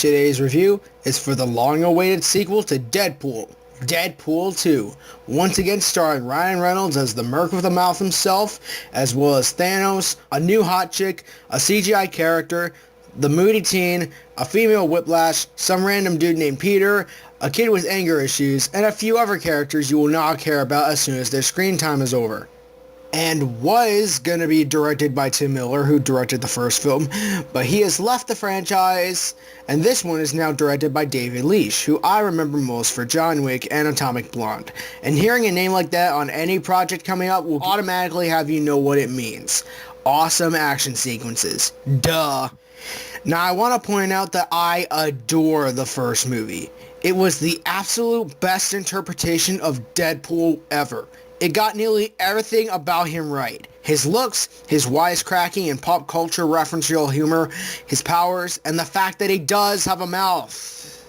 Today's review is for the long-awaited sequel to Deadpool, Deadpool 2, once again starring Ryan Reynolds as the Merc with a Mouth himself, as well as Thanos, a new hot chick, a CGI character, the moody teen, a female Whiplash, some random dude named Peter, a kid with anger issues, and a few other characters you will not care about as soon as their screen time is over. And was going to be directed by Tim Miller, who directed the first film, but he has left the franchise, and this one is now directed by David Leitch, who I remember most for John Wick and Atomic Blonde. And hearing a name like that on any project coming up will automatically have you know what it means. Awesome action sequences. Duh. Now I want to point out that I adore the first movie. It was the absolute best interpretation of Deadpool ever. It got nearly everything about him right. His looks, his wisecracking and pop culture referential humor, his powers, and the fact that he does have a mouth.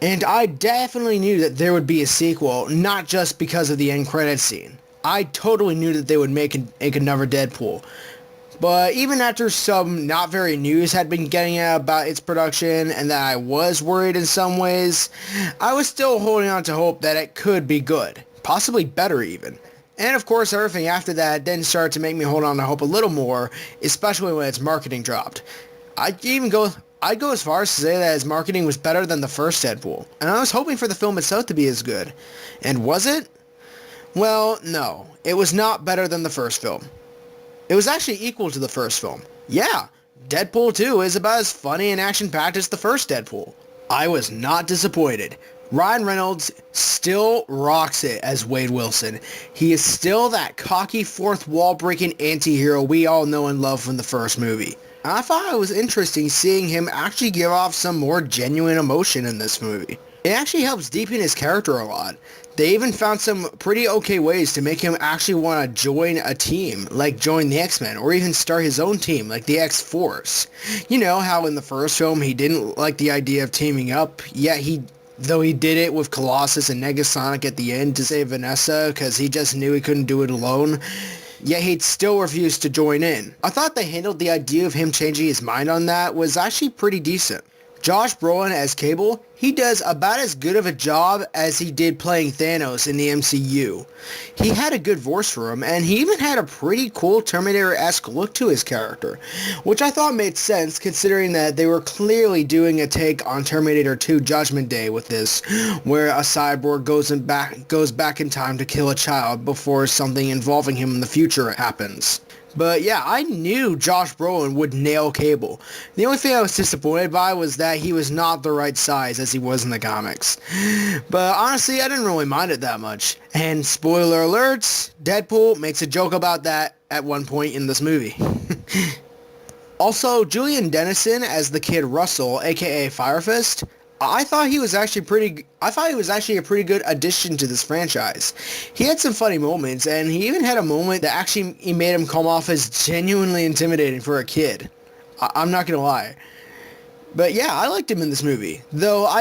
And I definitely knew that there would be a sequel, not just because of the end credits scene. I totally knew that they would make another Deadpool. But even after some not very news had been getting out about its production and that I was worried in some ways, I was still holding on to hope that it could be good. Possibly better even. And of course everything after that then started to make me hold on to hope a little more, especially when its marketing dropped. I'd go as far as to say that its marketing was better than the first Deadpool, and I was hoping for the film itself to be as good. And was it? Well, no. It was not better than the first film. It was actually equal to the first film. Yeah, Deadpool 2 is about as funny and action-packed as the first Deadpool. I was not disappointed. Ryan Reynolds still rocks it as Wade Wilson. He is still that cocky fourth wall breaking anti-hero we all know and love from the first movie. I thought it was interesting seeing him actually give off some more genuine emotion in this movie. It actually helps deepen his character a lot. They even found some pretty okay ways to make him actually want to join a team, like join the X-Men, or even start his own team, like the X-Force. You know how in the first film he didn't like the idea of teaming up, yet though he did it with Colossus and Negasonic at the end to save Vanessa because he just knew he couldn't do it alone, yet he'd still refused to join in. I thought they handled the idea of him changing his mind on that was actually pretty decent. Josh Brolin as Cable, he does about as good of a job as he did playing Thanos in the MCU. He had a good voice for him, and he even had a pretty cool Terminator-esque look to his character, which I thought made sense considering that they were clearly doing a take on Terminator 2 Judgment Day with this, where a cyborg goes back in time to kill a child before something involving him in the future happens. But yeah, I knew Josh Brolin would nail Cable. The only thing I was disappointed by was that he was not the right size as he was in the comics. But honestly, I didn't really mind it that much. And spoiler alerts, Deadpool makes a joke about that at one point in this movie. Also, Julian Dennison as the kid Russell, aka Firefist, I thought he was actually a pretty good addition to this franchise. He had some funny moments, and he even had a moment that actually made him come off as genuinely intimidating for a kid. I'm not gonna lie. But yeah, I liked him in this movie. Though if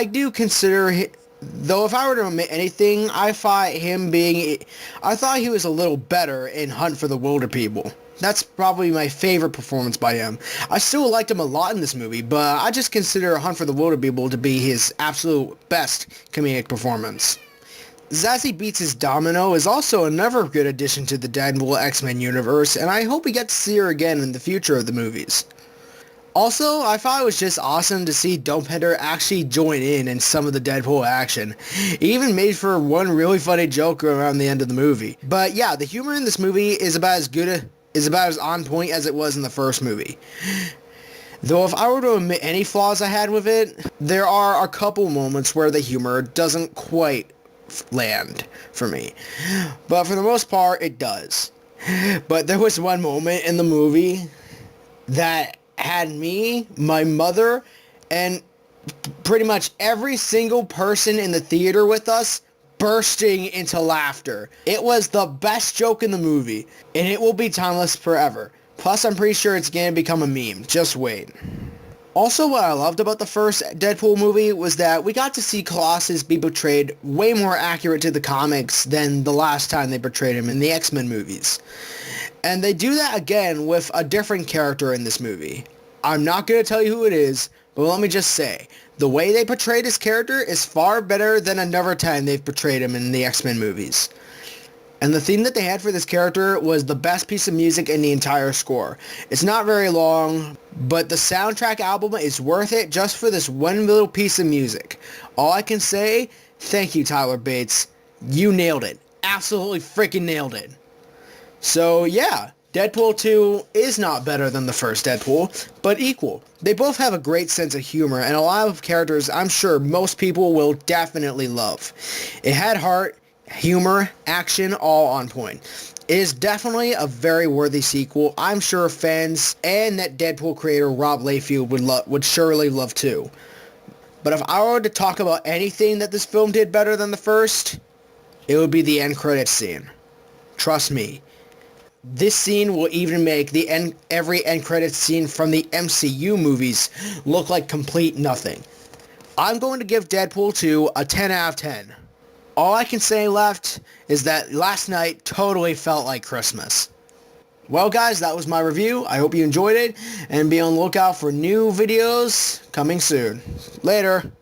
I were to admit anything, I thought he was a little better in Hunt for the Wilder People. That's probably my favorite performance by him. I still liked him a lot in this movie, but I just consider Hunt for the Wilder People to be his absolute best comedic performance. Zazie Beetz' Domino is also another good addition to the Deadpool X-Men universe, and I hope we get to see her again in the future of the movies. Also, I thought it was just awesome to see Dopeheader actually join in some of the Deadpool action. He even made for one really funny joke around the end of the movie. But yeah, the humor in this movie is about as on point as it was in the first movie. Though if I were to admit any flaws I had with it, there are a couple moments where the humor doesn't quite land for me. But for the most part, it does. But there was one moment in the movie that had me, my mother, and pretty much every single person in the theater with us bursting into laughter. It was the best joke in the movie, and it will be timeless forever. Plus, I'm pretty sure it's gonna become a meme. Just wait. Also, what I loved about the first Deadpool movie was that we got to see Colossus be portrayed way more accurate to the comics than the last time they portrayed him in the X-Men movies. And they do that again with a different character in this movie. I'm not going to tell you who it is, But let me just say, the way they portrayed his character is far better than another time they've portrayed him in the X-Men movies. And the theme that they had for this character was the best piece of music in the entire score. It's not very long, but the soundtrack album is worth it just for this one little piece of music. All I can say, thank you, Tyler Bates. You nailed it. Absolutely freaking nailed it. So yeah, Deadpool 2 is not better than the first Deadpool, but equal. They both have a great sense of humor and a lot of characters I'm sure most people will definitely love. It had heart, humor, action, all on point. It is definitely a very worthy sequel. I'm sure fans and that Deadpool creator Rob Liefeld would surely love too. But if I were to talk about anything that this film did better than the first, it would be the end credits scene. Trust me. This scene will even make every end credits scene from the MCU movies look like complete nothing. I'm going to give Deadpool 2 a 10 out of 10. All I can say left is that last night totally felt like Christmas. Well guys, that was my review. I hope you enjoyed it, and be on the lookout for new videos coming soon. Later.